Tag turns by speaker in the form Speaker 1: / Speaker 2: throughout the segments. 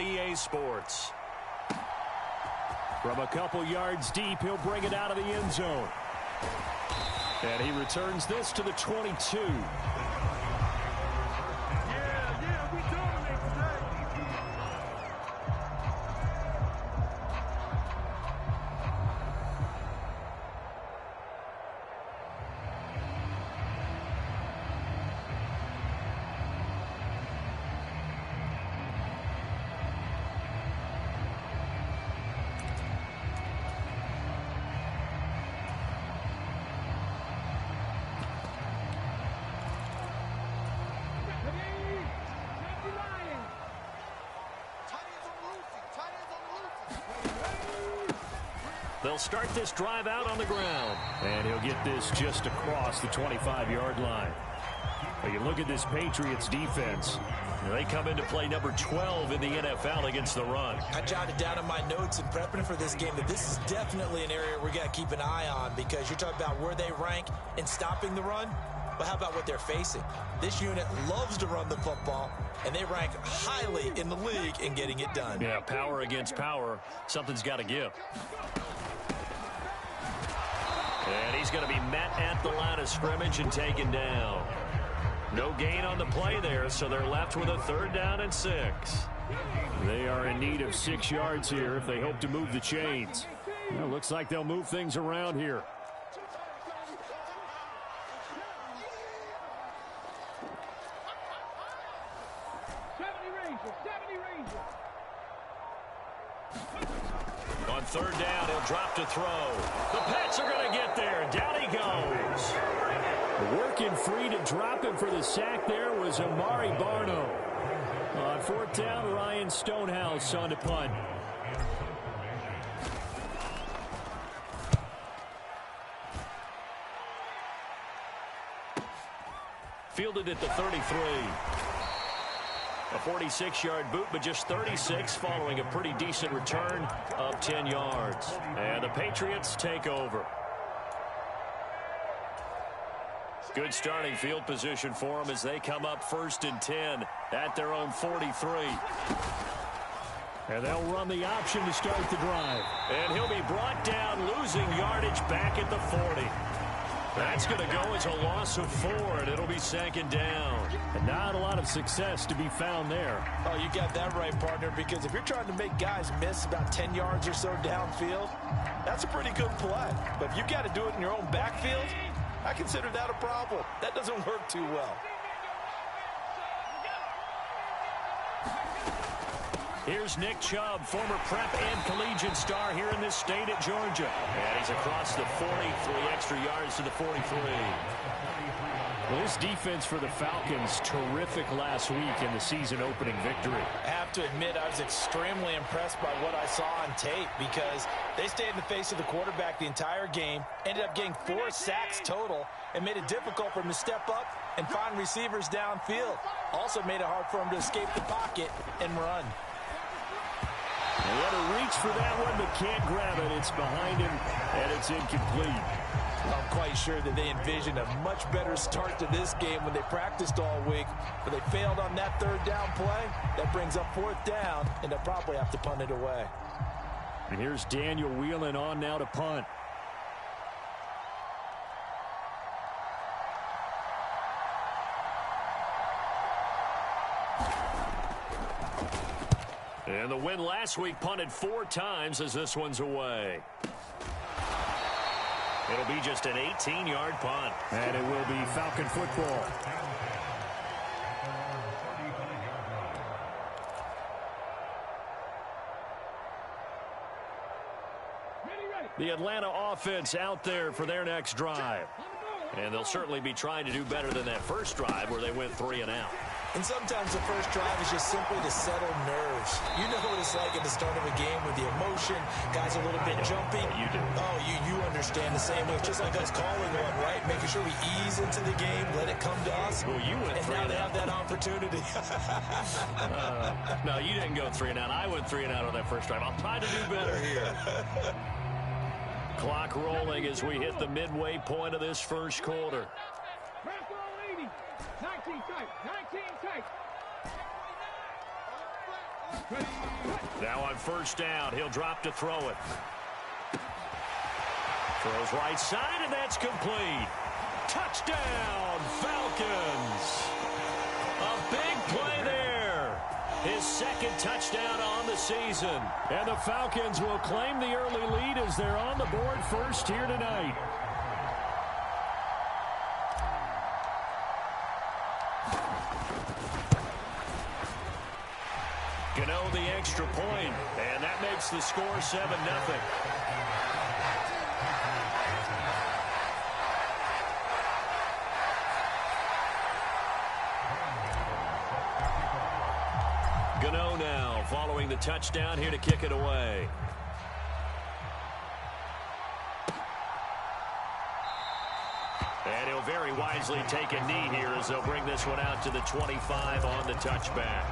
Speaker 1: EA Sports. From a couple yards deep, he'll bring it out of the end zone. And he returns this to the 22. They'll start this drive out on the ground. And he'll get this just across the 25-yard line. Well, you look at this Patriots defense. They come into play number 12 in the NFL against the run.
Speaker 2: I jotted down in my notes in prepping for this game that this is definitely an area we got to keep an eye on, because you're talking about where they rank in stopping the run. But how about what they're facing? This unit loves to run the football, and they rank highly in the league in getting it done.
Speaker 1: Yeah, power against power. Something's got to give. And he's going to be met at the line of scrimmage and taken down. No gain on the play there, so they're left with a 3rd down and 6. They are in need of 6 yards here if they hope to move the chains. Well, looks like they'll move things around here. On 3rd down, he'll drop to throw. The Pats are going to get there. Down he goes. Working free to drop him for the sack there was Amari Barno. On 4th down, Ryan Stonehouse on to punt. Fielded at the 33. A 46-yard boot, but just 36 following a pretty decent return of 10 yards. And the Patriots take over. Good starting field position for them as they come up 1st and 10 at their own 43. And they'll run the option to start the drive. And he'll be brought down, losing yardage back at the 40. That's going to go as a loss of 4, and it'll be 2nd down. And not a lot of success to be found there.
Speaker 2: Oh, you got that right, partner, because if you're trying to make guys miss about 10 yards or so downfield, that's a pretty good play. But if you got to do it in your own backfield, I consider that a problem. That doesn't work too well.
Speaker 1: Here's Nick Chubb, former prep and collegiate star here in this state at Georgia. And he's across the 40, 3 extra yards to the 43. Well, this defense for the Falcons, terrific last week in the season-opening victory.
Speaker 2: I have to admit, I was extremely impressed by what I saw on tape, because they stayed in the face of the quarterback the entire game, ended up getting 4 sacks total, and made it difficult for him to step up and find receivers downfield. Also made it hard for him to escape the pocket and run.
Speaker 1: He had to reach for that one, but can't grab it. It's behind him, and it's incomplete.
Speaker 2: I'm quite sure that they envisioned a much better start to this game when they practiced all week, but they failed on that 3rd down play. That brings up 4th down, and they'll probably have to punt it away.
Speaker 1: And here's Daniel Whelan on now to punt. And the win last week punted 4 times as this one's away. It'll be just an 18-yard punt. And it will be Falcon football. The Atlanta offense out there for their next drive. And they'll certainly be trying to do better than that first drive where they went 3 and out.
Speaker 2: And sometimes the first drive is just simply to settle nerves. You know what it's like at the start of a game with the emotion, guys a little bit jumpy.
Speaker 1: You do.
Speaker 2: Oh, you understand the same way. Just like us calling one, right? Making sure we ease into the game, let it come to us.
Speaker 1: Well, you went 3 and out.
Speaker 2: And now they have that opportunity.
Speaker 1: No, you didn't go 3 and out. I went 3 and out on that first drive. I'll try to do better here. Clock rolling as we hit the midway point of this first quarter.
Speaker 3: 19 tight.
Speaker 1: Now on first down, he'll drop to throw it. Throws right side, and that's complete. Touchdown, Falcons. A big play there. His second touchdown on the season. And the Falcons will claim the early lead as they're on the board first here tonight. Gano the extra point, and that makes the score 7-0. Gano now following the touchdown here to kick it away. And he'll very wisely take a knee here as they'll bring this one out to the 25 on the touchback.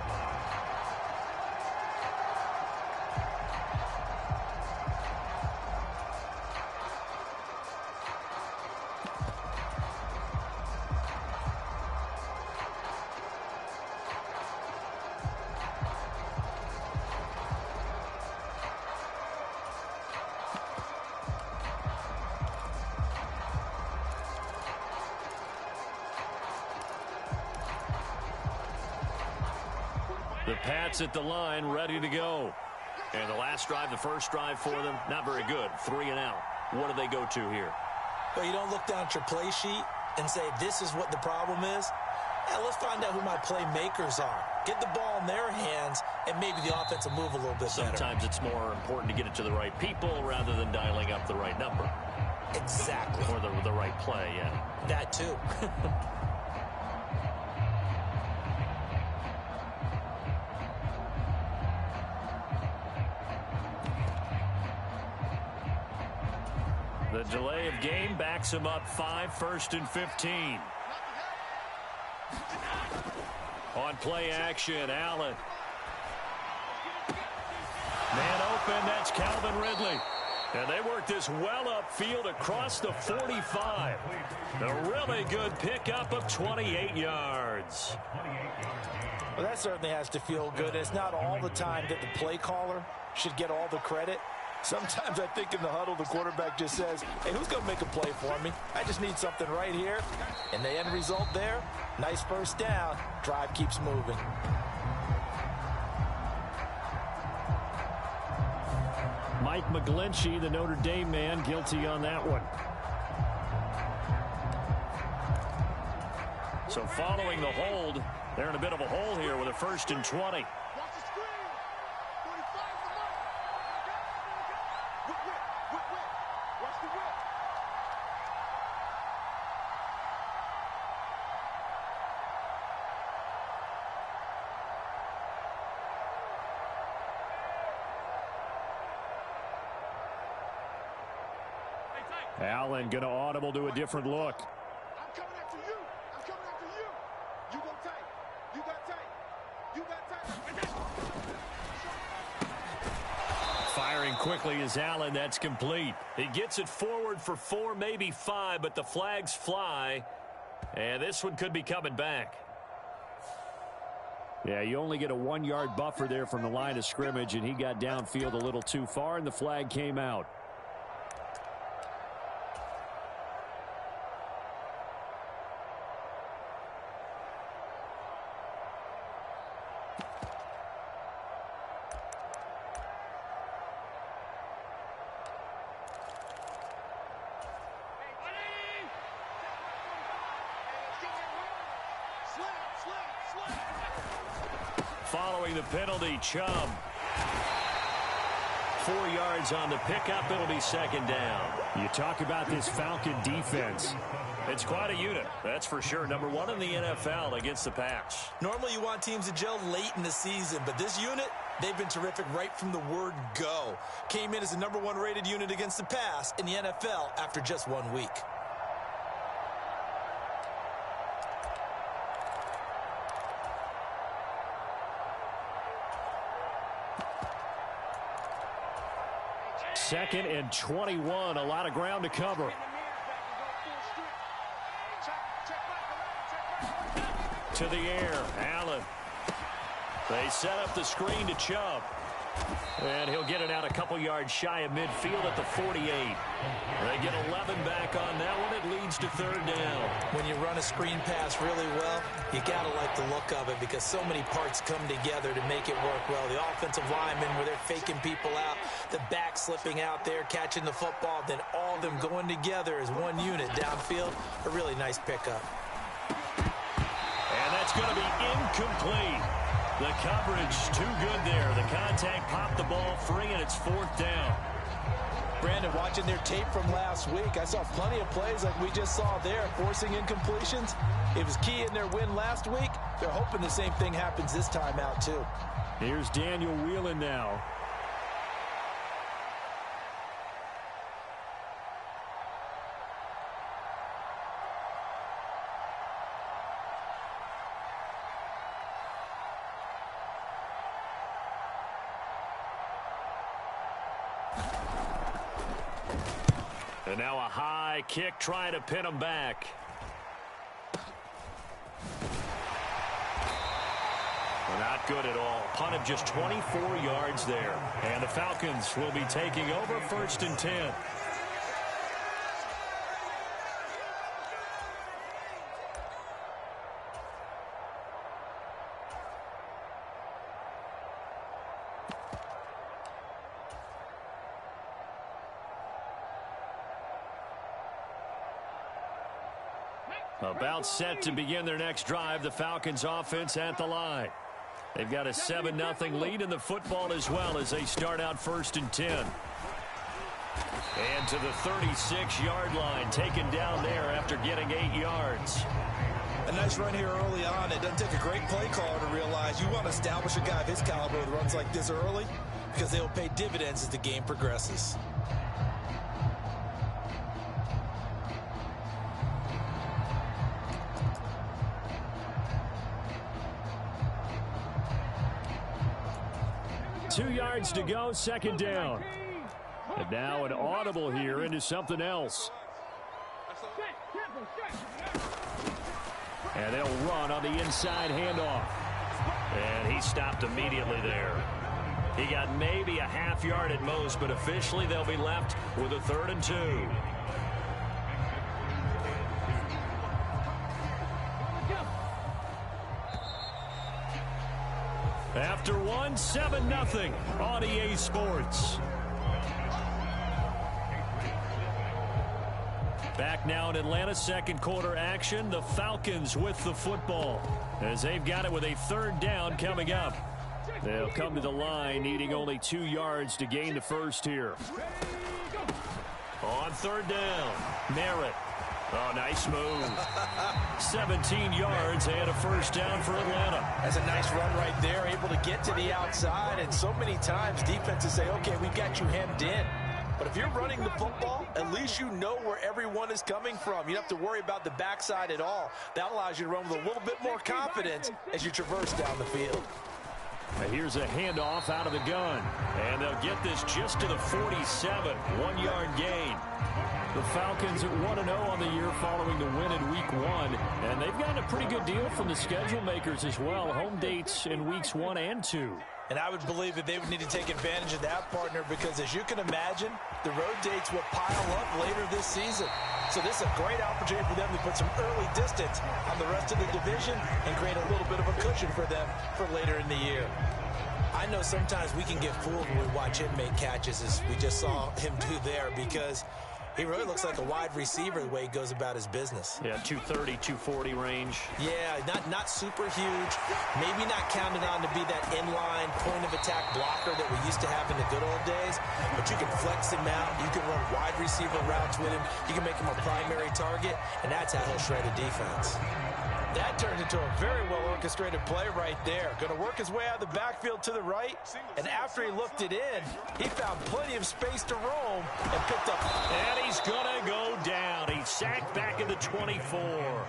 Speaker 1: The Pats at the line, ready to go. And the last drive, the first drive for them, not very good. 3 and out. What do they go to here?
Speaker 2: Well, you don't look down at your play sheet and say, this is what the problem is. Let's find out who my playmakers are. Get the ball in their hands, and maybe the offense will move a little bit better.
Speaker 1: Sometimes it's more important to get it to the right people rather than dialing up the right number.
Speaker 2: Exactly.
Speaker 1: Or the right play, yeah.
Speaker 2: That too.
Speaker 1: The delay of game backs him up 5, 1st and 15. On play action, Allen. Man open, that's Calvin Ridley. And they work this well upfield across the 45. A really good pickup of 28 yards.
Speaker 2: Well, that certainly has to feel good. It's not all the time that the play caller should get all the credit. Sometimes I think in the huddle, the quarterback just says, hey, who's going to make a play for me? I just need something right here. And the end result there, nice first down. Drive keeps moving.
Speaker 1: Mike McGlinchey, the Notre Dame man, guilty on that one. So following the hold, they're in a bit of a hole here with a 1st and 20. Allen going to audible to a different look.
Speaker 3: I'm coming after you. I'm coming after you. You go tight. You got tight. You got tight.
Speaker 1: Firing quickly is Allen. That's complete. He gets it forward for 4, maybe 5, but the flags fly. And this one could be coming back. Yeah, you only get a 1-yard buffer there from the line of scrimmage, and he got downfield a little too far, and the flag came out. Following the penalty, Chubb. 4 yards on the pickup. It'll be 2nd down. You talk about this Falcon defense. It's quite a unit, that's for sure. Number 1 in the NFL against the pass.
Speaker 2: Normally you want teams to gel late in the season, but this unit, they've been terrific right from the word go. Came in as the number 1 rated unit against the pass in the NFL after just 1 week.
Speaker 1: Second and 21, a lot of ground to cover. To the air, Allen. They set up the screen to Chubb. And he'll get it out a couple yards shy of midfield at the 48. They get 11 back on that one. It leads to third down.
Speaker 2: When you run a screen pass really well, you got to like the look of it because so many parts come together to make it work well. The offensive linemen where they're faking people out, the back slipping out there, catching the football, then all of them going together as one unit downfield. A really nice pickup.
Speaker 1: And that's going to be incomplete. The coverage too good there. The contact popped the ball free, and it's fourth down.
Speaker 2: Brandon, watching their tape from last week, I saw plenty of plays like we just saw there, forcing incompletions. It was key in their win last week. They're hoping the same thing happens this time out, too.
Speaker 1: Here's Daniel Whelan now. And now a high kick trying to pin him back. Well, not good at all. Punt of just 24 yards there. And the Falcons will be taking over 1st and 10. About set to begin their next drive, the Falcons offense at the line. They've got a 7-0 lead in the football as well as they start out 1st and 10. And to the 36-yard line, taken down there after getting 8 yards.
Speaker 2: A nice run here early on. It doesn't take a great play caller to realize you want to establish a guy of his caliber with runs like this early because they'll pay dividends as the game progresses.
Speaker 1: Two yards to go, second down. And now an audible here into something else. And they'll run on the inside handoff. And he stopped immediately there. He got maybe a half yard at most, but officially they'll be left with a 3rd and 2. After one, 7-0 on EA Sports. Back now in Atlanta, second quarter action. The Falcons with the football as they've got it with a 3rd down coming up. They'll come to the line needing only 2 yards to gain the first here. On 3rd down, Merritt. Oh, nice move. 17 yards and a 1st down for Atlanta.
Speaker 2: That's a nice run right there, able to get to the outside. And so many times defenses say, okay, we've got you hemmed in. But if you're running the football, at least you know where everyone is coming from. You don't have to worry about the backside at all. That allows you to run with a little bit more confidence as you traverse down the field.
Speaker 1: Now here's a handoff out of the gun. And they'll get this just to the 47. 1-yard gain. The Falcons at 1-0 on the year following the win in Week 1. And they've gotten a pretty good deal from the schedule makers as well. Home dates in Weeks 1 and 2.
Speaker 2: And I would believe that they would need to take advantage of that, partner, because as you can imagine, the road dates will pile up later this season. So this is a great opportunity for them to put some early distance on the rest of the division and create a little bit of a cushion for them for later in the year. I know sometimes we can get fooled when we watch him make catches, as we just saw him do there, because he really looks like a wide receiver the way he goes about his business.
Speaker 1: Yeah, 230, 240 range.
Speaker 2: Yeah, not super huge. Maybe not counted on to be that inline point-of-attack blocker that we used to have in the good old days. But you can flex him out. You can run wide receiver routes with him. You can make him a primary target, and that's how he'll shred a defense. That turned into a very well-orchestrated play right there. Going to work his way out of the backfield to the right, and after he looked it in, he found plenty of space to roam and picked up.
Speaker 1: And he's going to go down. He's sacked back at the 24.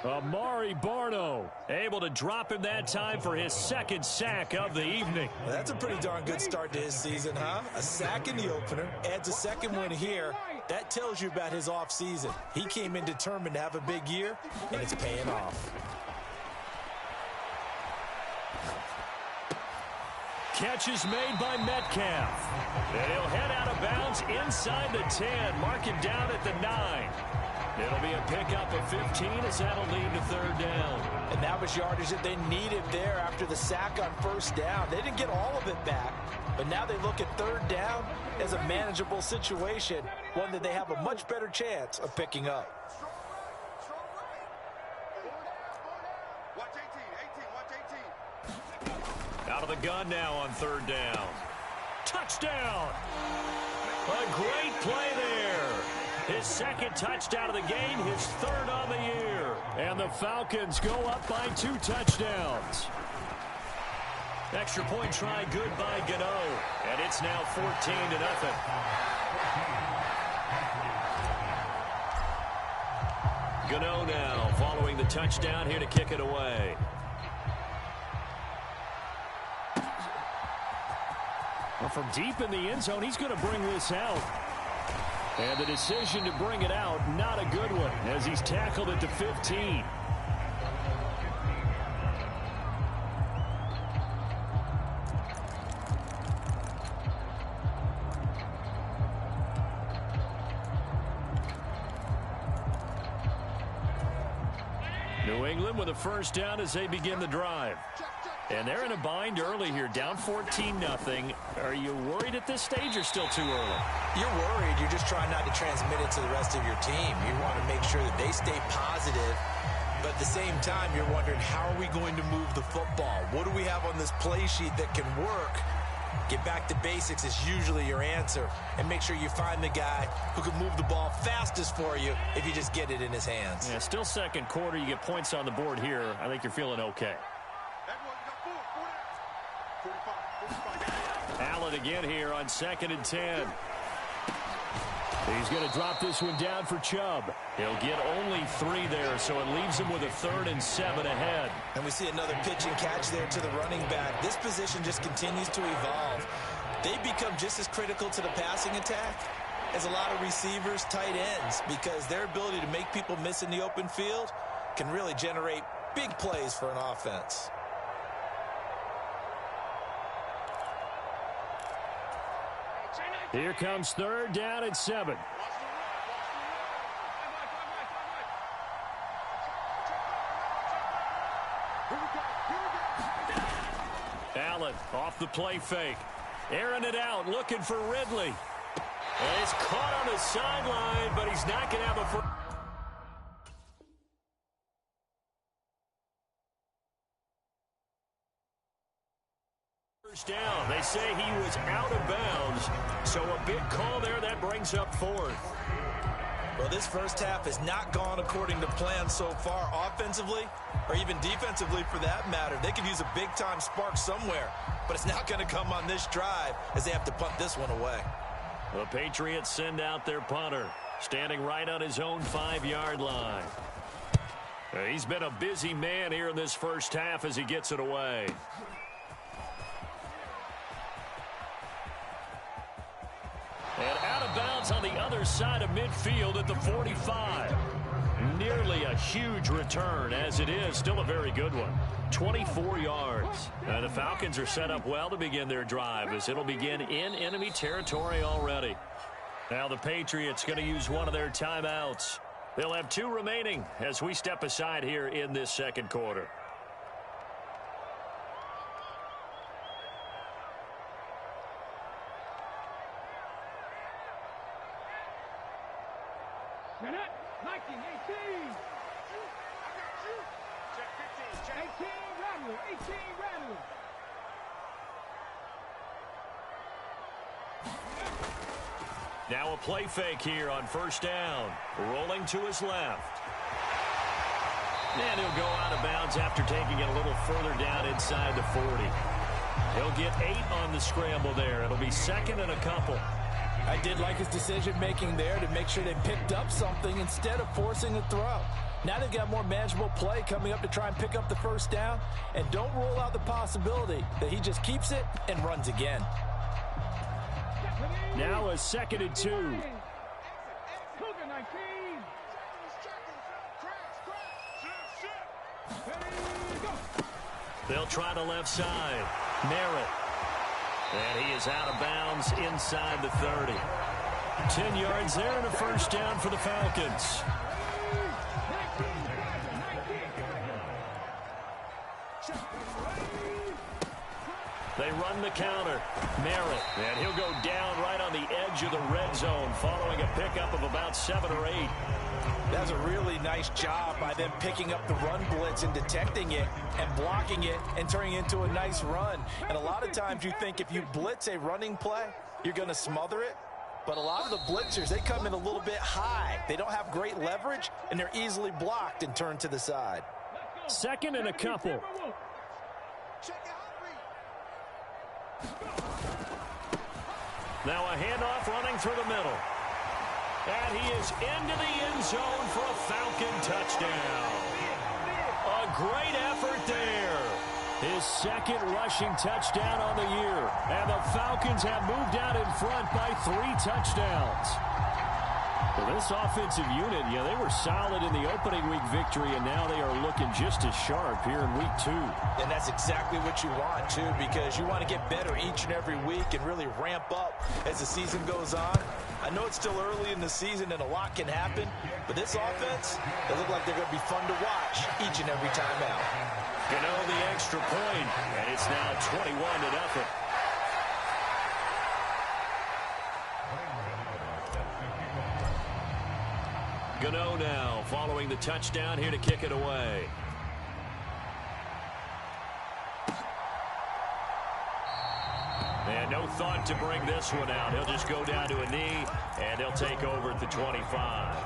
Speaker 1: Amari Barno able to drop him that time for his 2nd sack of the evening.
Speaker 2: Well, that's a pretty darn good start to his season, huh? A sack in the opener, adds a 2nd one here. That tells you about his offseason. He came in determined to have a big year, and it's paying off.
Speaker 1: catch is made by Metcalf. And he'll head out of bounds inside the 10, mark him down at the 9. It'll be a pickup of 15 as that'll lead to third down.
Speaker 2: And that was yardage that they needed there after the sack on first down. They didn't get all of it back, but now they look at third down as a manageable situation, one that they have a much better chance of picking up.
Speaker 1: Out of the gun now on third down. Touchdown! A great play there. His second touchdown of the game, his third on the year. And the Falcons go up by 2 touchdowns. Extra point try good by Gano. And it's now 14-0. Gano now following the touchdown here to kick it away. Well, from deep in the end zone, he's going to bring this out. And the decision to bring it out, not a good one, as he's tackled at the 15. New England with a first down as they begin the drive. And they're in a bind early here, down 14-0. Are you worried at this stage or still too early?
Speaker 2: You're worried. You're just trying not to transmit it to the rest of your team. You want to make sure that they stay positive. But at the same time, you're wondering, how are we going to move the football? What do we have on this play sheet that can work? Get back to basics is usually your answer. And make sure you find the guy who can move the ball fastest for you if you just get it in his hands.
Speaker 1: Yeah, still second quarter. You get points on the board here. I think you're feeling okay. Allen again here on 2nd and 10. He's going to drop this one down for Chubb. He'll get only 3 there, so it leaves him with a 3rd and 7 ahead.
Speaker 2: And we see another pitch and catch there to the running back. This position just continues to evolve. They become just as critical to the passing attack as a lot of receivers, tight ends, because their ability to make people miss in the open field can really generate big plays for an offense.
Speaker 1: Here comes 3rd down and 7. Allen off the play fake. Airing it out, looking for Ridley. And it's caught on the sideline, but he's not going to have a first down. They say he was out of bounds, so a big call there that brings up 4th.
Speaker 2: Well, this first half has not gone according to plan so far offensively or even defensively for that matter. They could use a big-time spark somewhere, but it's not going to come on this drive as they have to punt this one away.
Speaker 1: The Patriots send out their punter, standing right on his own 5-yard line. He's been a busy man here in this first half as he gets it away. And out of bounds on the other side of midfield at the 45. Nearly a huge return, as it is still a very good one. 24 yards. The Falcons are set up well to begin their drive as it'll begin in enemy territory already. Now the Patriots going to use one of their timeouts. They'll have 2 remaining as we step aside here in this second quarter. Now a play fake here on first down. Rolling to his left. And he'll go out of bounds after taking it a little further down inside the 40. He'll get 8 on the scramble there. It'll be 2nd and a couple.
Speaker 2: I did like his decision-making there to make sure they picked up something instead of forcing a throw. Now they've got more manageable play coming up to try and pick up the first down. And don't rule out the possibility that he just keeps it and runs again.
Speaker 1: Now a 2nd and 2. They'll try the left side. Merritt And he is out of bounds inside the 30. 10 yards there and a first down for the Falcons. They run the counter. Merritt. And he'll go down right on the edge of the red zone following a pickup of about 7 or 8.
Speaker 2: That's a really nice job by them picking up the run blitz and detecting it and blocking it and turning it into a nice run. And a lot of times you think if you blitz a running play, you're going to smother it. But a lot of the blitzers, they come in a little bit high. They don't have great leverage, and they're easily blocked and turned to the side.
Speaker 1: Second and a couple. Now a handoff running through the middle. And he is into the end zone for a Falcon touchdown. A great effort there. His second rushing touchdown on the year. And the Falcons have moved out in front by 3 touchdowns. Well, this offensive unit, they were solid in the opening week victory, and now they are looking just as sharp here in week 2.
Speaker 2: And that's exactly what you want, too, because you want to get better each and every week and really ramp up as the season goes on. I know it's still early in the season and a lot can happen, but this offense, they look like they're going to be fun to watch each and every time out.
Speaker 1: The extra point, and it's now 21-0. Gano now following the touchdown here to kick it away. And no thought to bring this one out. He'll just go down to a knee, and they'll take over at the 25.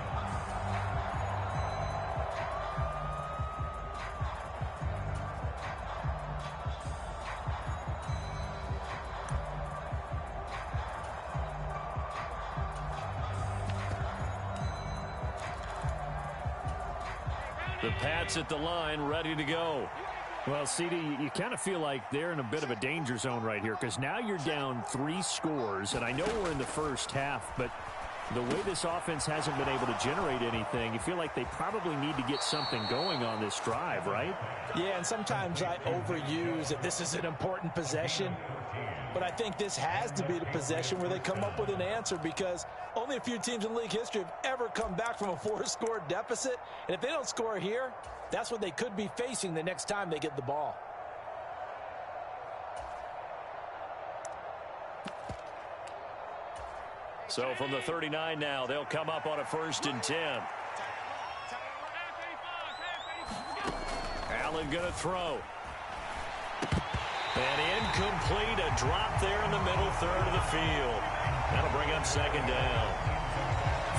Speaker 1: The Pats at the line, ready to go.
Speaker 4: Well, CD, you kind of feel like they're in a bit of a danger zone right here because now you're down 3 scores, and I know we're in the first half, but the way this offense hasn't been able to generate anything, you feel like they probably need to get something going on this drive, right?
Speaker 2: Yeah, and sometimes I overuse that this is an important possession. But I think this has to be the possession where they come up with an answer because only a few teams in league history have ever come back from a 4-score deficit. And if they don't score here, that's what they could be facing the next time they get the ball.
Speaker 1: So from the 39 now, they'll come up on a 1st and 10. Allen going to throw. And incomplete, a drop there in the middle third of the field. That'll bring up 2nd down.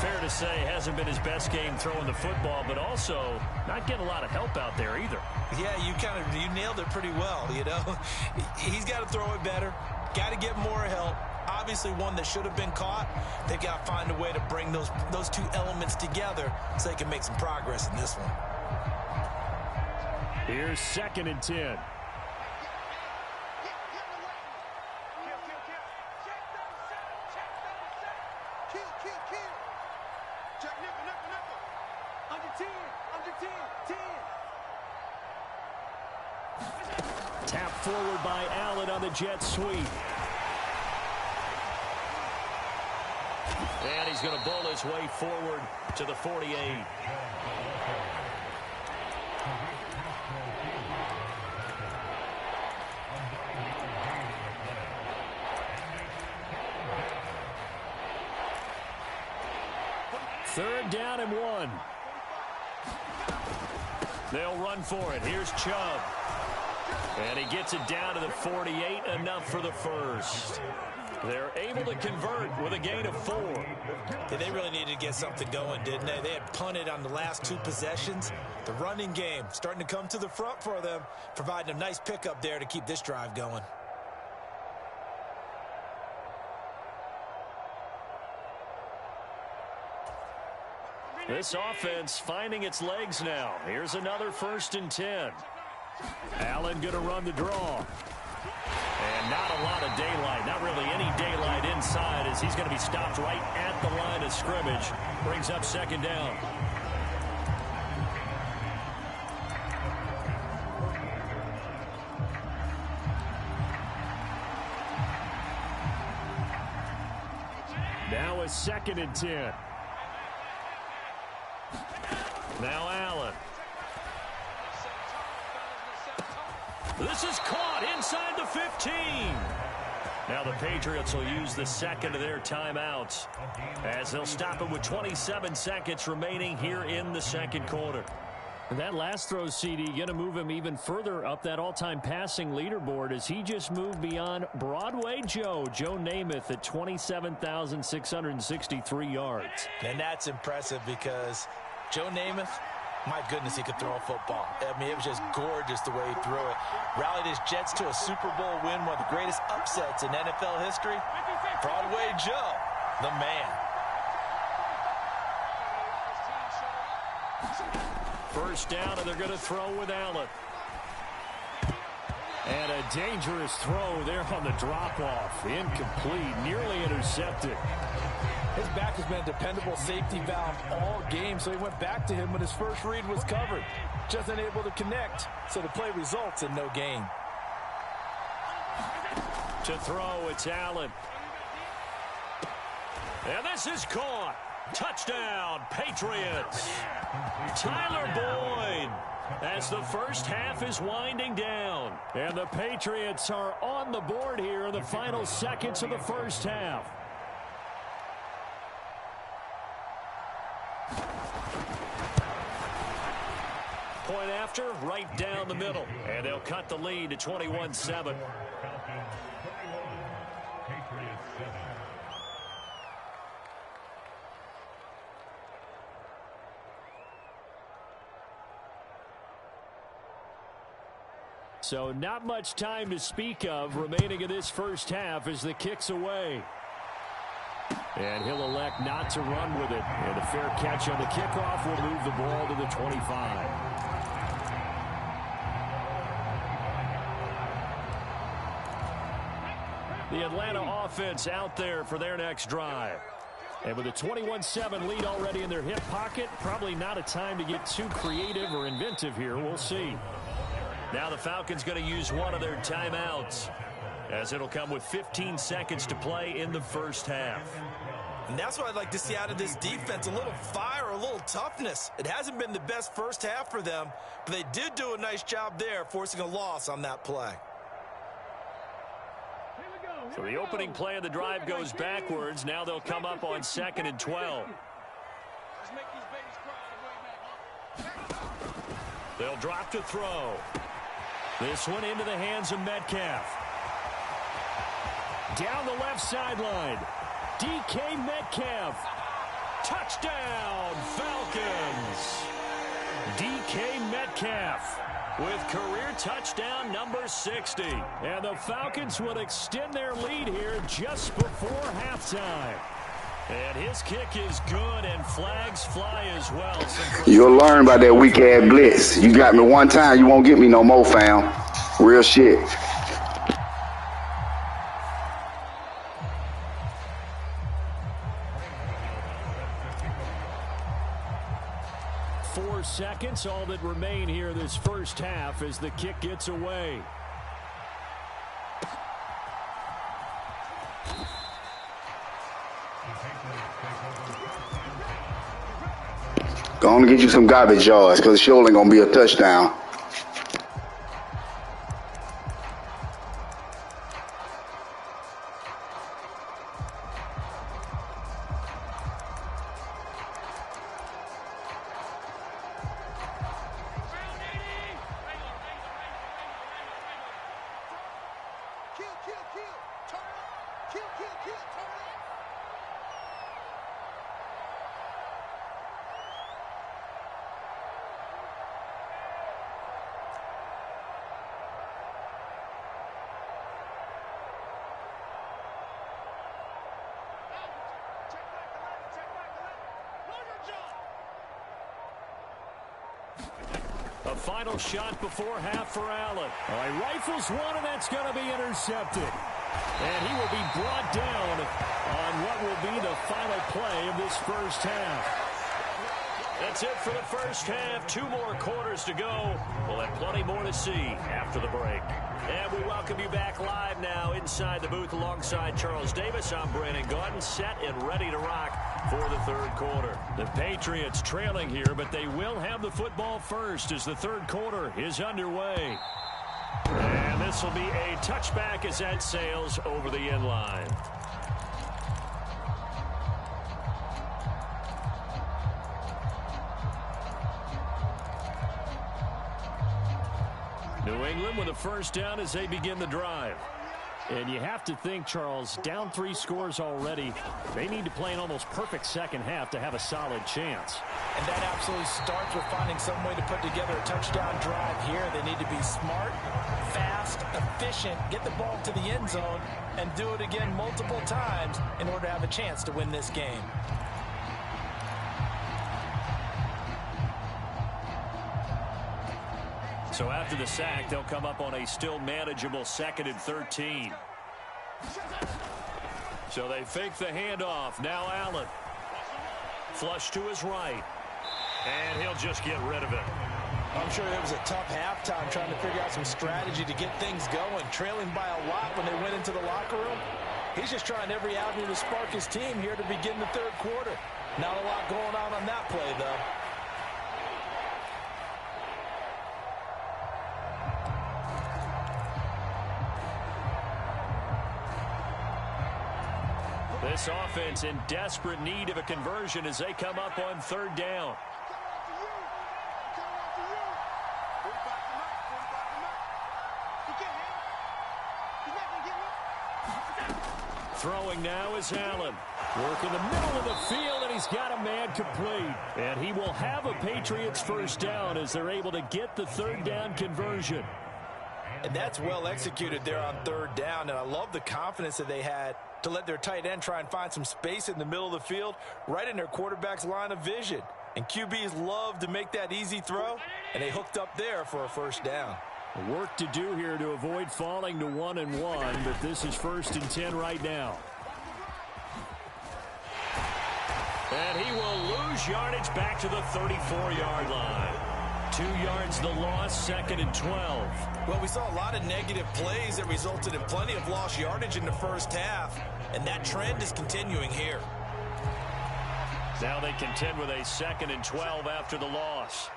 Speaker 1: Fair to say, hasn't been his best game throwing the football, but also not getting a lot of help out there either.
Speaker 2: Yeah, you nailed it pretty well, He's got to throw it better, got to get more help. Obviously one that should have been caught. They've got to find a way to bring those 2 elements together so they can make some progress in this one.
Speaker 4: Here's 2nd and 10. Tap forward by Allen on the jet sweep.
Speaker 1: And he's going to bull his way forward to the 48. Third down and 1. They'll run for it. Here's Chubb. And he gets it down to the 48, enough for the first. They're able to convert with a gain of 4.
Speaker 2: Yeah, they really needed to get something going, didn't they? They had punted on the last 2 possessions. The running game starting to come to the front for them, providing a nice pickup there to keep this drive going.
Speaker 1: This offense finding its legs now. Here's another 1st and 10.
Speaker 4: Allen going to run the draw.
Speaker 1: And not a lot of daylight. Not really any daylight inside as he's going to be stopped right at the line of scrimmage. Brings up 2nd down.
Speaker 4: Now a 2nd and 10. Now Allen.
Speaker 1: This is caught inside the 15. Now the Patriots will use the 2nd of their timeouts as they'll stop it with 27 seconds remaining here in the 2nd quarter.
Speaker 4: And that last throw, CD, going to move him even further up that all-time passing leaderboard as he just moved beyond Broadway Joe Namath at 27,663 yards.
Speaker 2: And that's impressive because Joe Namath, my goodness, he could throw a football. I mean, it was just gorgeous the way he threw it. Rallied his Jets to a Super Bowl win, one of the greatest upsets in NFL history. Broadway Joe, the man.
Speaker 1: First down, and they're going to throw with Allen.
Speaker 4: And a dangerous throw there on the drop-off. Incomplete, nearly intercepted.
Speaker 2: His back has been a dependable safety valve all game, so he went back to him when his first read was covered. Just unable to connect, so the play results in no gain.
Speaker 1: To throw, it's Allen. And this is caught. Touchdown, Patriots. Tyler Boyd as the first half is winding down.
Speaker 4: And the Patriots are on the board here in the final seconds of the first half.
Speaker 1: Point after, right down the middle. And they'll cut the lead to 21-7.
Speaker 4: So not much time to speak of remaining in this first half as the kick's away. And he'll elect not to run with it. And a fair catch on the kickoff will move the ball to the 25. The Atlanta offense out there for their next drive. And with a 21-7 lead already in their hip pocket, probably not a time to get too creative or inventive here. We'll see.
Speaker 1: Now the Falcons going to use one of their timeouts as it'll come with 15 seconds to play in the first half.
Speaker 2: And that's what I'd like to see out of this defense, a little fire, a little toughness. It hasn't been the best first half for them, but they did do a nice job there, forcing a loss on that play.
Speaker 1: So the opening play of the drive goes backwards. Now they'll come up on 2nd and 12. They'll drop to throw. This one into the hands of Metcalf.
Speaker 4: Down the left sideline. DK Metcalf.
Speaker 1: Touchdown, Falcons. DK Metcalf with career touchdown number 60.
Speaker 4: And the Falcons will extend their lead here just before halftime.
Speaker 1: And his kick is good, and flags fly as well.
Speaker 5: You'll learn about that weak-ass blitz. You got me one time, you won't get me no more, fam. Real shit.
Speaker 4: Four seconds, all that remain here this first half as the kick gets away.
Speaker 5: Go on and get you some garbage yards because it's surely going to be a touchdown.
Speaker 1: A final shot before half for Allen.
Speaker 4: He rifles one, and that's going to be intercepted. And he will be brought down on what will be the final play of this first half.
Speaker 1: That's it for the first half. 2 more quarters to go. We'll have plenty more to see after the break. And we welcome you back live now inside the booth alongside Charles Davis. I'm Brandon Gaudin, set and ready to rock for the third quarter. The Patriots trailing here, but they will have the football first as the third quarter is underway. And this will be a touchback as that sails over the end line. New England with a first down as they begin the drive.
Speaker 4: And you have to think, Charles, down 3 scores already. They need to play an almost perfect second half to have a solid chance.
Speaker 2: And that absolutely starts with finding some way to put together a touchdown drive here. They need to be smart, fast, efficient, get the ball to the end zone, and do it again multiple times in order to have a chance to win this game.
Speaker 1: So after the sack, they'll come up on a still manageable 2nd and 13. So they fake the handoff. Now Allen. Flush to his right. And he'll just get rid of it.
Speaker 2: I'm sure it was a tough halftime trying to figure out some strategy to get things going. Trailing by a lot when they went into the locker room. He's just trying every avenue to spark his team here to begin the third quarter. Not a lot going on that play, though.
Speaker 1: This offense in desperate need of a conversion as they come up on third down. Throwing now is Allen. Work in the middle of the field, and he's got a man complete. And he will have a Patriots first down as they're able to get the third down conversion.
Speaker 2: And that's well executed there on third down. And I love the confidence that they had to let their tight end try and find some space in the middle of the field, right in their quarterback's line of vision. And QBs love to make that easy throw, and they hooked up there for a first down.
Speaker 4: Work to do here to avoid falling to 1-1, but this is 1st and 10 right now.
Speaker 1: And he will lose yardage back to the 34-yard line. 2 yards the loss, 2nd and 12.
Speaker 2: Well, we saw a lot of negative plays that resulted in plenty of lost yardage in the first half, and that trend is continuing here.
Speaker 1: Now they contend with a 2nd and 12 after the loss.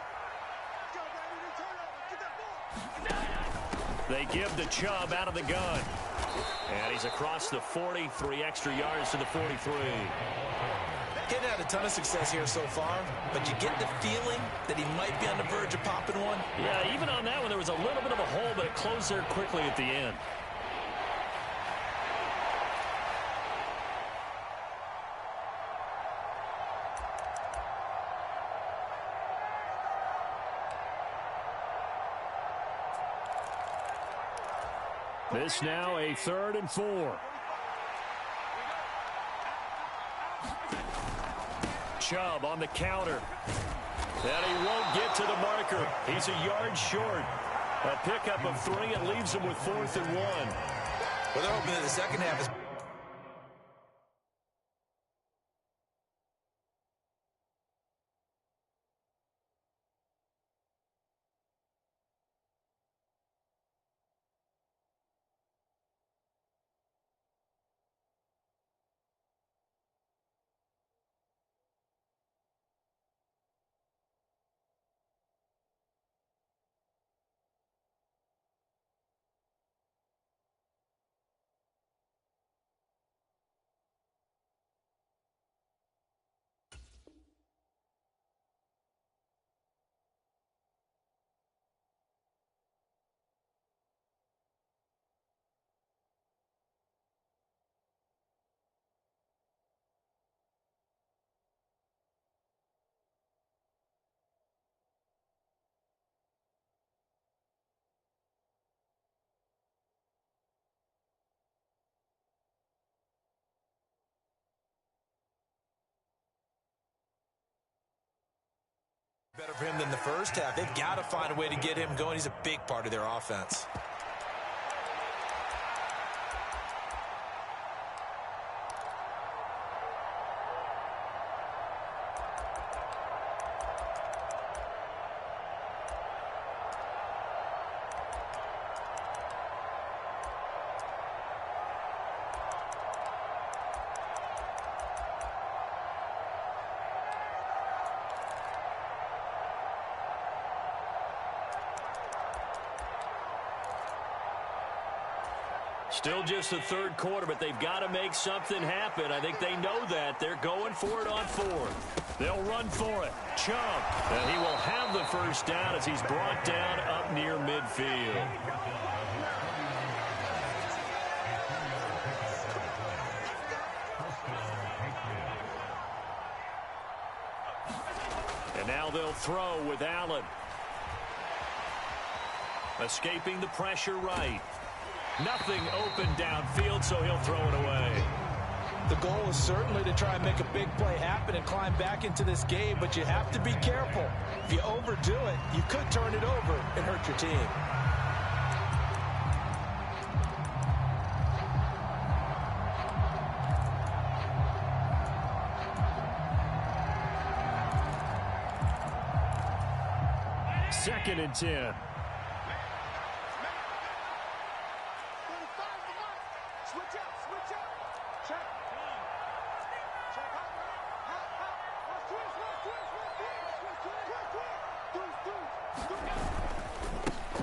Speaker 1: They give to Chubb out of the gun. And he's across the 40, 3 extra yards to the 43.
Speaker 2: Getting had a ton of success here so far, but you get the feeling that he might be on the verge of popping one.
Speaker 1: Yeah, even on that one, there was a little bit of a hole, but it closed there quickly at the end.
Speaker 4: This now a 3rd and 4.
Speaker 1: Chubb on the counter. And he won't get to the marker. He's a yard short. A pickup of 3 and leaves him with 4th and 1.
Speaker 2: Well, they're hoping that the second half is... better for him than the first half. They've got to find a way to get him going. He's a big part of their offense.
Speaker 1: Still just the third quarter, but they've got to make something happen. I think they know that. They're going for it on fourth. They'll run for it. Chubb. And he will have the first down as he's brought down up near midfield. And now they'll throw with Allen. Escaping the pressure right. Nothing open downfield, so he'll throw it away.
Speaker 2: The goal is certainly to try and make a big play happen and climb back into this game, but you have to be careful. If you overdo it, you could turn it over and hurt your team.
Speaker 4: Second and 10.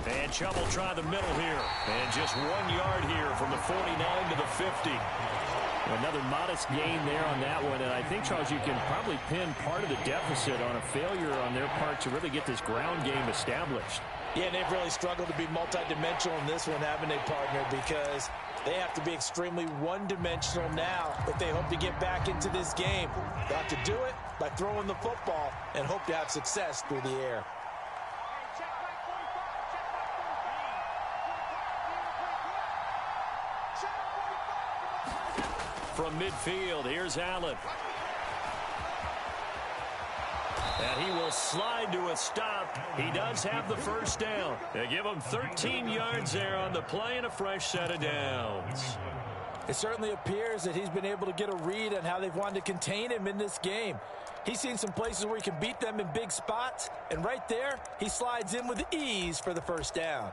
Speaker 1: And Chubb will try the middle here. And just 1 yard here from the 49 to the 50.
Speaker 4: Another modest gain there on that one. And I think, Charles, you can probably pin part of the deficit on a failure on their part to really get this ground game established.
Speaker 2: Yeah, and they've really struggled to be multidimensional in this one, haven't they, partner? Because they have to be extremely one-dimensional now if they hope to get back into this game. They have to do it by throwing the football and hope to have success through the air.
Speaker 1: From midfield, here's Allen. And he will slide to a stop. He does have the first down. They give him 13 yards there on the play and a fresh set of downs.
Speaker 2: It certainly appears that he's been able to get a read on how they've wanted to contain him in this game. He's seen some places where he can beat them in big spots, and right there, he slides in with ease for the first down.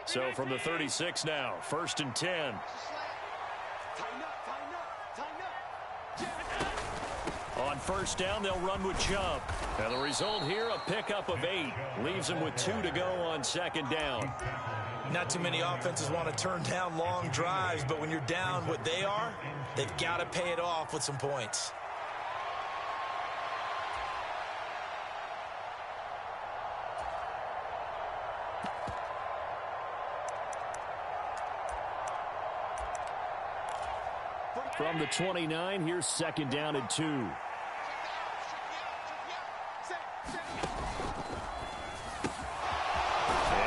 Speaker 1: So from the 36 now, 1st and 10. On first down, they'll run with Chubb. And the result here, a pickup of 8. Leaves them with 2 to go on second down.
Speaker 2: Not too many offenses want to turn down long drives, but when you're down what they are, they've got to pay it off with some points.
Speaker 4: From the 29, here's second down and 2. And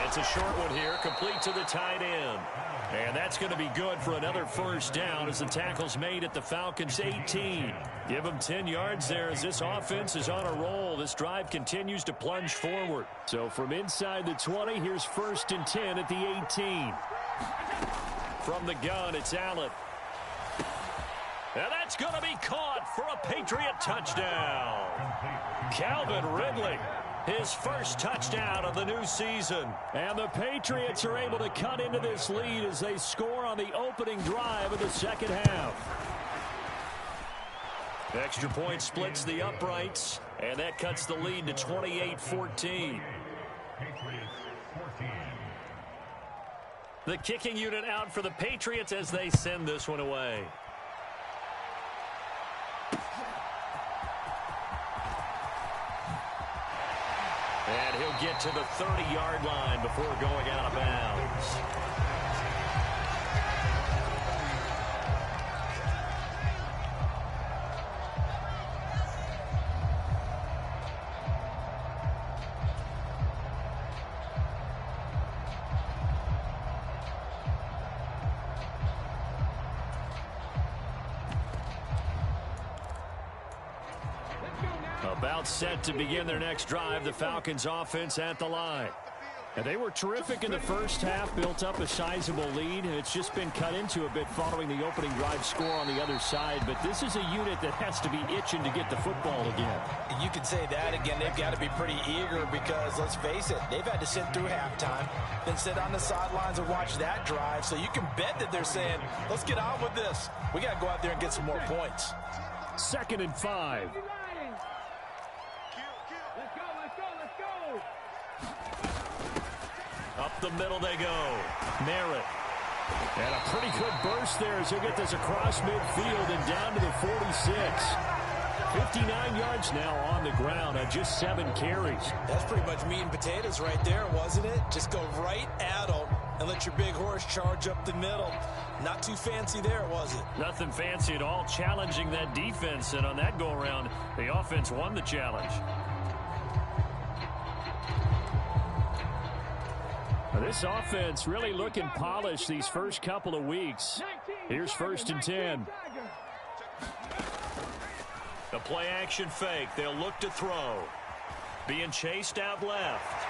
Speaker 1: it's a short one here, complete to the tight end. And that's going to be good for another first down as the tackle's made at the Falcons' 18. Give them 10 yards there as this offense is on a roll. This drive continues to plunge forward. So from inside the 20, here's 1st and 10 at the 18. From the gun, it's Allen. And that's going to be caught for a Patriot touchdown. Calvin Ridley, his first touchdown of the new season.
Speaker 4: And the Patriots are able to cut into this lead as they score on the opening drive of the second half.
Speaker 1: Extra point splits the uprights, and that cuts the lead to 28-14. The kicking unit out for the Patriots as they send this one away. And he'll get to the 30-yard line before going out of bounds. About set to begin their next drive, the Falcons offense at the line.
Speaker 4: And they were terrific in the first half, built up a sizable lead, and it's just been cut into a bit following the opening drive score on the other side. But this is a unit that has to be itching to get the football again.
Speaker 2: You could say that again. They've got to be pretty eager because, let's face it, they've had to sit through halftime, then sit on the sidelines and watch that drive. So you can bet that they're saying, let's get on with this. We got to go out there and get some more points.
Speaker 4: 2nd and 5.
Speaker 1: Up the middle they go. Merritt
Speaker 4: And a pretty good burst there as he'll get this across midfield and down to the 46. 59 yards now on the ground on just 7 carries.
Speaker 2: That's pretty much meat and potatoes right there, wasn't it? Just go right at him and let your big horse charge up the middle. Not too fancy there, was it?
Speaker 4: Nothing fancy at all, challenging that defense. And on that go-around, the offense won the challenge. Now, this offense really looking polished these first couple of weeks. Here's 1st and 10.
Speaker 1: The play action fake. They'll look to throw. Being chased out left.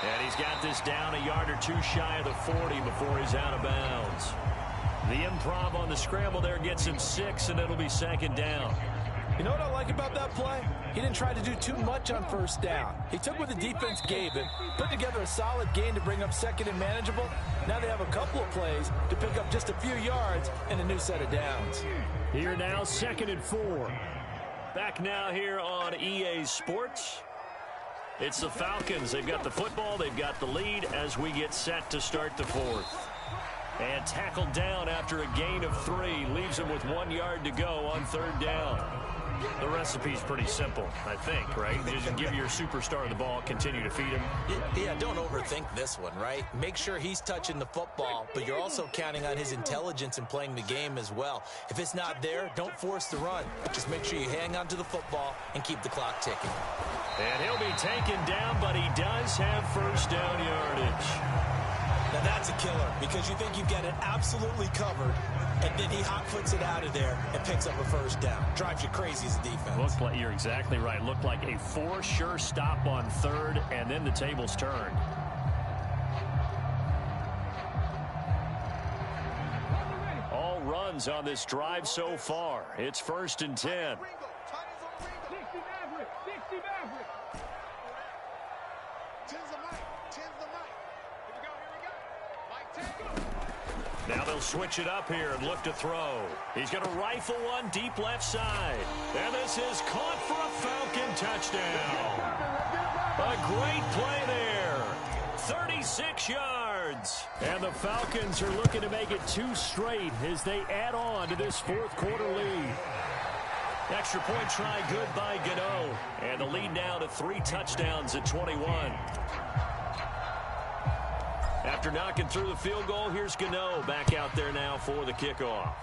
Speaker 1: And he's got this down a yard or 2 shy of the 40 before he's out of bounds. The improv on the scramble there gets him 6, and it'll be 2nd down.
Speaker 2: You know what I like about that play? He didn't try to do too much on 1st down. He took what the defense gave him, put together a solid gain to bring up 2nd and manageable. Now they have a couple of plays to pick up just a few yards and a new set of downs.
Speaker 4: Here now, 2nd and 4.
Speaker 1: Back now here on EA Sports. It's the Falcons. They've got the football. They've got the lead as we get set to start the 4th. And tackled down after a gain of 3. Leaves him with 1 yard to go on 3rd down. The recipe's pretty simple, I think, right? Just give your superstar the ball, continue to feed him.
Speaker 2: Yeah, don't overthink this one, right? Make sure he's touching the football, but you're also counting on his intelligence in playing the game as well. If it's not there, don't force the run. Just make sure you hang on to the football and keep the clock ticking.
Speaker 1: And he'll be taken down, but he does have 1st down yardage.
Speaker 2: Now that's a killer because you think you've got it absolutely covered, and then he hot-foots it out of there and picks up a 1st down. Drives you crazy as a defense.
Speaker 4: Looked like, you're exactly right. Looked like a 4 sure stop on 3rd, and then the tables turned. All runs on this drive so far. It's 1st and 10. Now they'll switch it up here and look to throw. He's going to rifle one deep left side. And this is caught for a Falcon touchdown. A great play there. 36 yards. And the Falcons are looking to make it 2 straight as they add on to this 4th quarter lead. Extra point try good by Gano. And the lead now to 3 touchdowns at 21. After knocking through the field goal, here's Gano back out there now for the kickoff.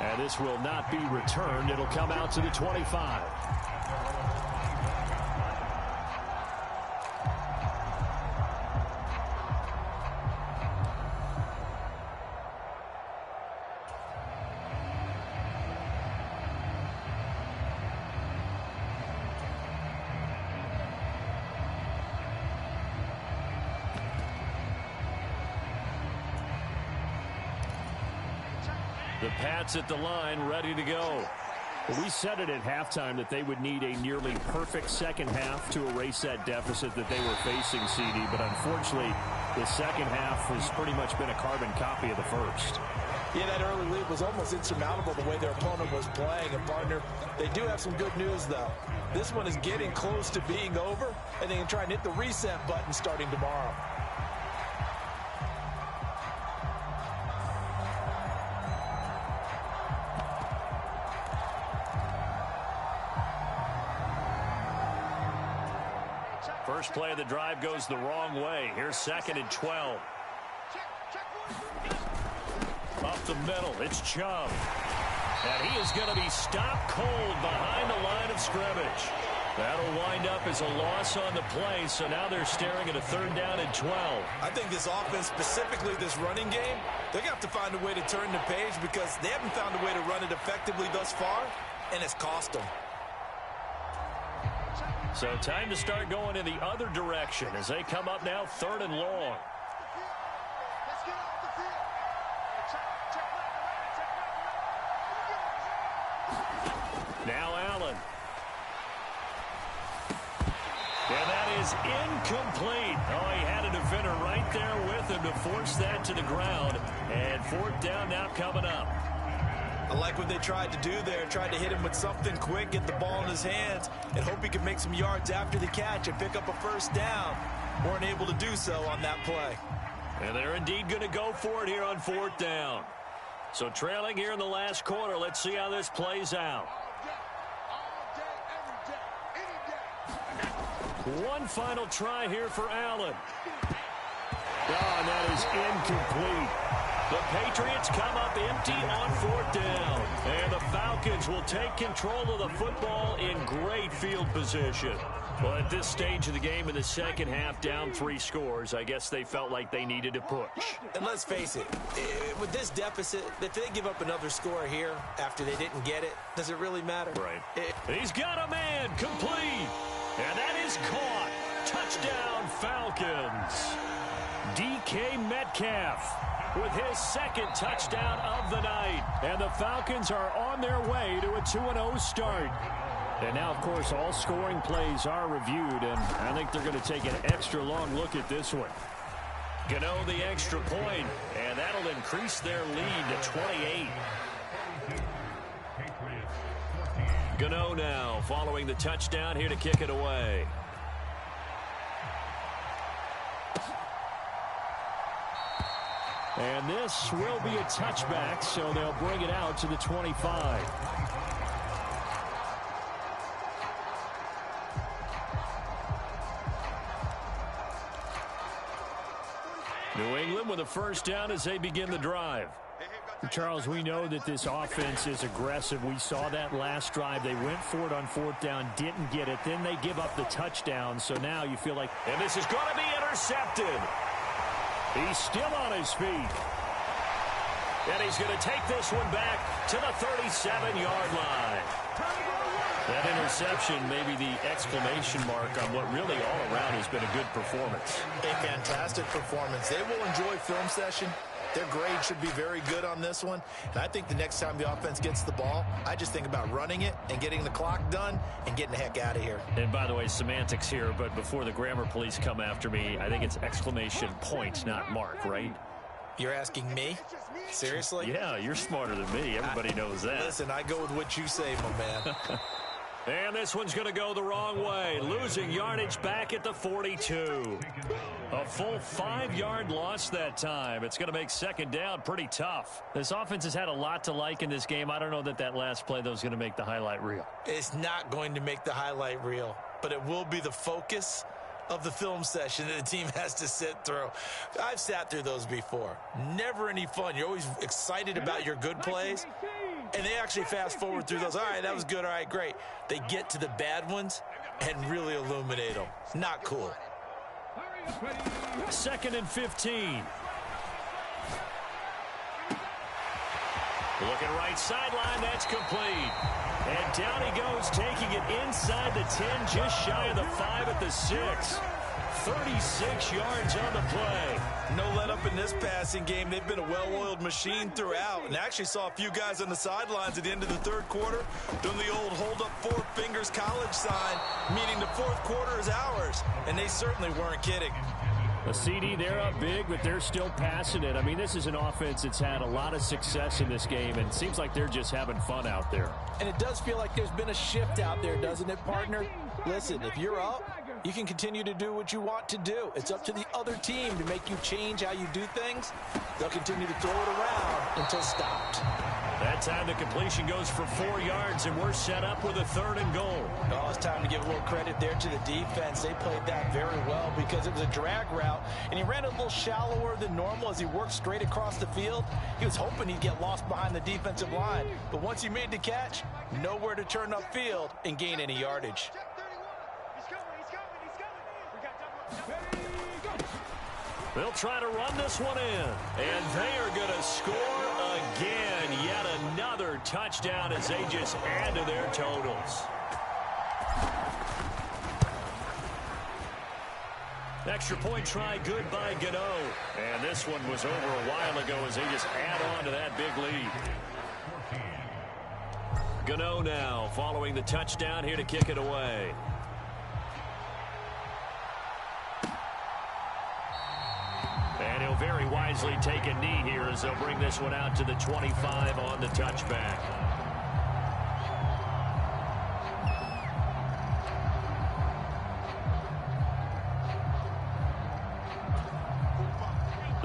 Speaker 4: And this will not be returned. It'll come out to the 25. The Pats at the line, ready to go. We said it at halftime that they would need a nearly perfect second half to erase that deficit that they were facing, CD. But unfortunately, the second half has pretty much been a carbon copy of the first.
Speaker 2: Yeah, that early lead was almost insurmountable the way their opponent was playing. And, partner, they do have some good news, though. This one is getting close to being over, and they can try and hit the reset button starting tomorrow.
Speaker 1: First play of the drive goes the wrong way. Here's 2nd and 12. Up the middle, it's Chubb. And he is going to be stopped cold behind the line of scrimmage. That'll wind up as a loss on the play, so now they're staring at a 3rd down and 12.
Speaker 2: I think this offense, specifically this running game, they're going to have to find a way to turn the page because they haven't found a way to run it effectively thus far, and it's cost them.
Speaker 1: So time to start going in the other direction as they come up now 3rd and long. Now Allen. And that is incomplete. Oh, he had a defender right there with him to force that to the ground. And 4th down now coming up.
Speaker 2: I like what they tried to do there. Tried to hit him with something quick, get the ball in his hands, and hope he can make some yards after the catch and pick up a 1st down. weren't able to do so on that play.
Speaker 1: And they're indeed going to go for it here on 4th down. So trailing here in the last quarter. Let's see how this plays out. One final try here for Allen.
Speaker 4: Oh, and that is incomplete.
Speaker 1: The Patriots come up empty on 4th down. And the Falcons will take control of the football in great field position. Well, at this stage of the game in the second half, down 3 scores, I guess they felt like they needed to push.
Speaker 2: And let's face it, with this deficit, if they give up another score here after they didn't get it, does it really matter?
Speaker 1: Right. He's got a man, complete. And that is caught. Touchdown, Falcons. DK Metcalf with his second touchdown of the night. And the Falcons are on their way to a 2-0 start.
Speaker 4: And now, of course, all scoring plays are reviewed, and I think they're going to take an extra long look at this one.
Speaker 1: Gano the extra point, and that'll increase their lead to 28. Gano now following the touchdown here to kick it away.
Speaker 4: And this will be a touchback, so they'll bring it out to the 25.
Speaker 1: New England with a first down as they begin the drive.
Speaker 4: Charles, we know that this offense is aggressive. We saw that last drive. They went for it on 4th down, didn't get it. Then they give up the touchdown. So now you feel like...
Speaker 1: And this is going to be intercepted.
Speaker 4: He's still on his feet.
Speaker 1: And he's going to take this one back to the 37-yard line. That interception may be the exclamation mark on what really all around has been a good performance.
Speaker 2: A fantastic performance. They will enjoy film session. Their grade should be very good on this one. And I think the next time the offense gets the ball, I just think about running it and getting the clock done and getting the heck out of here.
Speaker 1: And by the way, semantics here, but before the grammar police come after me, I think it's exclamation point, not mark, right?
Speaker 2: You're asking me? Seriously?
Speaker 1: Yeah, you're smarter than me. Everybody knows that.
Speaker 2: Listen, I go with what you say, my man.
Speaker 1: And this one's going to go the wrong way. Losing yardage back at the 42. A full 5-yard loss that time. It's going to make second down pretty tough.
Speaker 4: This offense has had a lot to like in this game. I don't know that that last play, though, is going to make the highlight reel.
Speaker 2: It's not going to make the highlight reel, but it will be the focus of the film session that the team has to sit through. I've sat through those before. Never any fun. You're always excited about your good plays. And they actually fast forward through those. All right, that was good. All right, great. They get to the bad ones and really illuminate them. Not cool.
Speaker 1: 2nd and 15. Looking right sideline. That's complete. And down he goes, taking it inside the 10, just shy of the 5 at the 6. 36 yards on the play.
Speaker 2: No let up in this passing game. They've been a well-oiled machine throughout. And actually saw a few guys on the sidelines at the end of the third quarter doing the old hold up 4 fingers college sign, meaning the fourth quarter is ours. And they certainly weren't kidding.
Speaker 4: A CD, they're up big, but they're still passing it. I mean, this is an offense that's had a lot of success in this game, and it seems like they're just having fun out there.
Speaker 2: And it does feel like there's been a shift out there, doesn't it, partner? Listen, if you're up, you can continue to do what you want to do. It's up to the other team to make you change how you do things. They'll continue to throw it around until stopped.
Speaker 1: That time the completion goes for 4 yards, and we're set up with a 3rd and goal.
Speaker 2: Oh, it's time to give a little credit there to the defense. They played that very well because it was a drag route, and he ran a little shallower than normal as he worked straight across the field. He was hoping he'd get lost behind the defensive line, but once he made the catch, nowhere to turn upfield and gain any yardage.
Speaker 1: They'll try to run this one in, and they are going to score again. Yet another touchdown as they just add to their totals. Extra point try good by Gano. And this one was over a while ago as they just add on to that big lead. Gano now following the touchdown here to kick it away. And he'll very wisely take a knee here as they'll bring this one out to the 25 on the touchback.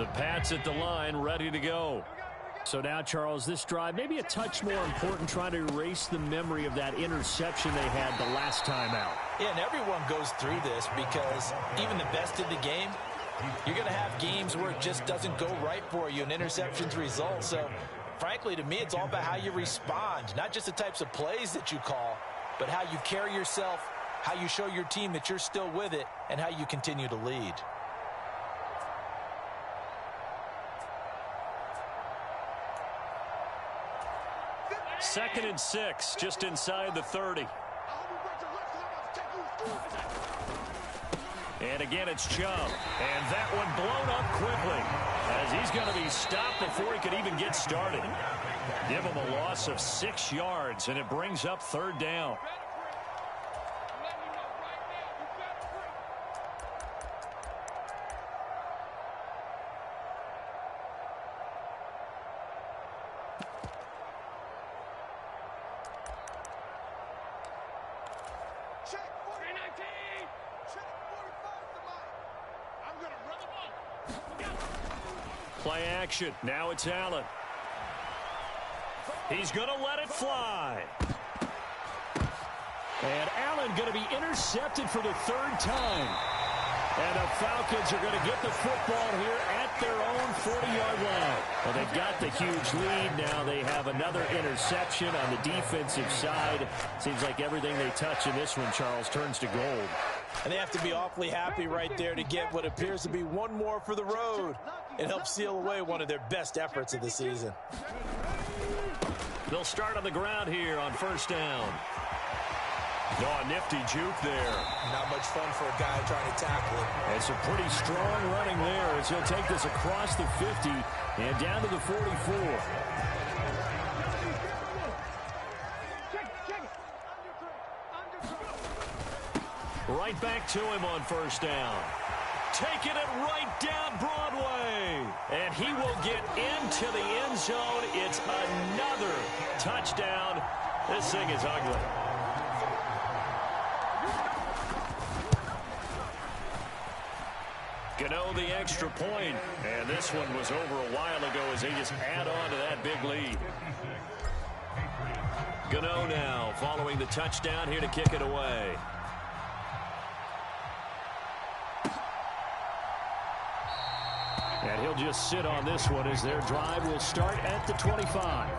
Speaker 1: The Pats at the line, ready to go.
Speaker 4: So now, Charles, this drive maybe a touch more important, trying to erase the memory of that interception they had the last time out.
Speaker 2: Yeah, and everyone goes through this because even the best in the game, you're going to have games where it just doesn't go right for you, and interceptions result. So, frankly, to me, it's all about how you respond, not just the types of plays that you call, but how you carry yourself, how you show your team that you're still with it, and how you continue to lead.
Speaker 1: Second and 6, just inside the 30. And again, it's Chubb. And that one blown up quickly as he's going to be stopped before he could even get started. Give him a loss of 6 yards, and it brings up third down. Play action. Now it's Allen. He's going to let it fly. And Allen going to be intercepted for the third time. And the Falcons are going to get the football here at their own 40-yard line. Well, they've got the huge lead. Now they have another interception on the defensive side. Seems like everything they touch in this one, Charles, turns to gold.
Speaker 2: And they have to be awfully happy right there to get what appears to be one more for the road. It helps seal away one of their best efforts of the season.
Speaker 1: They'll start on the ground here on first down. Oh, a nifty juke there.
Speaker 2: Not much fun for a guy trying to tackle it.
Speaker 4: It's a pretty strong running there as he'll take this across the 50 and down to the 44.
Speaker 1: Right back to him on first down. Taking it right down Broadway. And he will get into the end zone. It's another touchdown. This thing is ugly. Gano the extra point. And this one was over a while ago as they just add on to that big lead. Gano now following the touchdown here to kick it away. And he'll just sit on this one as their drive will start at the 25.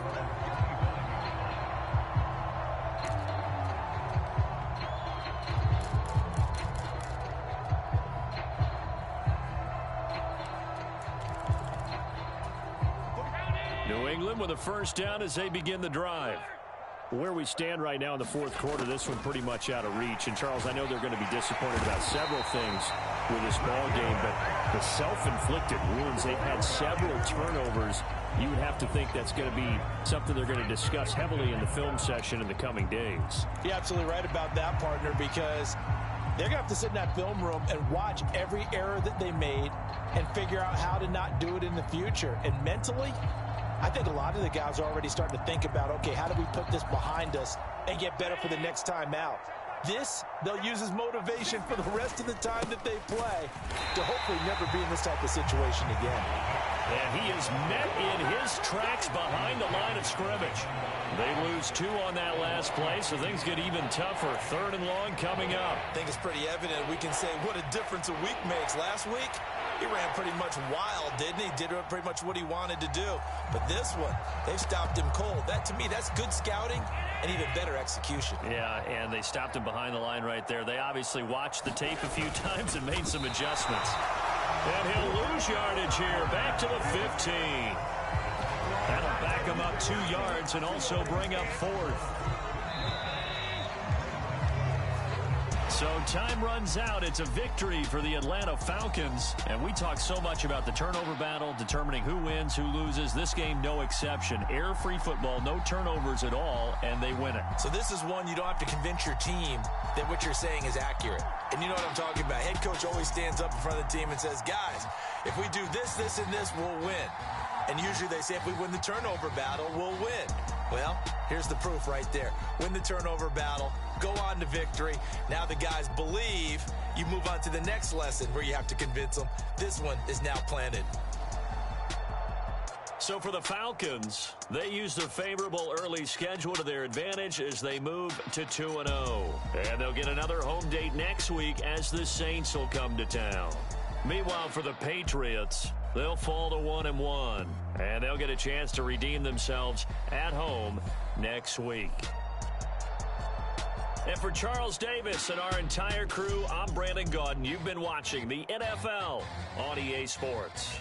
Speaker 1: New England with a first down as they begin the drive. Where we stand right now in the fourth quarter, this one pretty much out of reach. And, Charles, I know they're going to be disappointed about several things with this ball game, but the self-inflicted wounds, they've had several turnovers. You would have to think that's going to be something they're going to discuss heavily in the film session in the coming days.
Speaker 2: You're absolutely right about that, partner, because they're going to have to sit in that film room and watch every error that they made and figure out how to not do it in the future. And mentally, I think a lot of the guys are already starting to think about, okay, how do we put this behind us and get better for the next time out? This, they'll use as motivation for the rest of the time that they play to hopefully never be in this type of situation again.
Speaker 1: And he is met in his tracks behind the line of scrimmage. They lose 2 on that last play, so things get even tougher. Third and long coming up.
Speaker 2: I think it's pretty evident. We can say what a difference a week makes. Last week, he ran pretty much wild, didn't he? Did pretty much what he wanted to do. But this one, they've stopped him cold. That, to me, that's good scouting and even better execution.
Speaker 1: Yeah, and they stopped him behind the line right there. They obviously watched the tape a few times and made some adjustments. And he'll lose yardage here, back to the 15. That'll back him up 2 yards and also bring up 4th. So time runs out. It's a victory for the Atlanta Falcons. And we talk so much about the turnover battle, determining who wins, who loses. This game, no exception. Error-free football, no turnovers at all, and they win it.
Speaker 2: So this is one you don't have to convince your team that what you're saying is accurate. And you know what I'm talking about. Head coach always stands up in front of the team and says, guys, if we do this, this, and this, we'll win. And usually they say if we win the turnover battle, we'll win. Well, here's the proof right there. Win the turnover battle, go on to victory. Now the guys believe. You move on to the next lesson where you have to convince them. This one is now planted.
Speaker 1: So for the Falcons, they use the favorable early schedule to their advantage as they move to 2-0. And they'll get another home date next week as the Saints will come to town. Meanwhile, for the Patriots, they'll fall to 1-1. And they'll get a chance to redeem themselves at home next week. And for Charles Davis and our entire crew, I'm Brandon Gaudin. You've been watching the NFL on EA Sports.